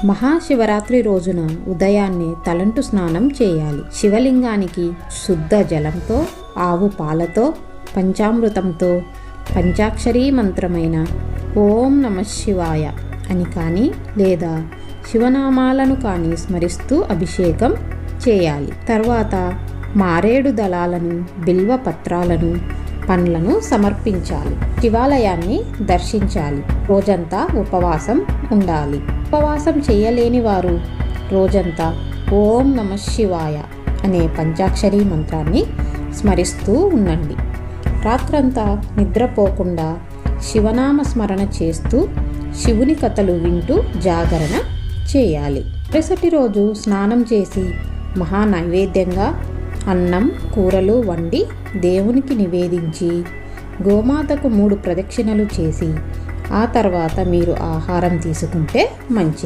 మహాశివరాత్రి రోజున ఉదయాన్నే తలంటు స్నానం చేయాలి. శివలింగానికి శుద్ధ జలంతో, ఆవు పాలతో, పంచామృతంతో, పంచాక్షరీ మంత్రమైన ఓం నమః శివాయ అని కానీ లేదా శివనామాలను కానీ స్మరిస్తూ అభిషేకం చేయాలి. తర్వాత మారేడు దళాలను, బిల్వ పత్రాలను, పండ్లను సమర్పించాలి. శివాలయాన్ని దర్శించాలి. రోజంతా ఉపవాసం ఉండాలి. ఉపవాసం చేయలేని వారు రోజంతా ఓం నమః శివాయ అనే పంచాక్షరీ మంత్రాన్ని స్మరిస్తూ ఉండండి. రాత్రంతా నిద్రపోకుండా శివనామ స్మరణ చేస్తూ శివుని కథలు వింటూ జాగరణ చేయాలి. మరుసటి రోజు స్నానం చేసి మహా నైవేద్యంగా అన్నం, కూరలు వండి దేవునికి నివేదించి గోమాతకు 3 ప్రదక్షిణలు చేసి ఆ తర్వాత మీరు ఆహారం తీసుకుంటే మంచిది.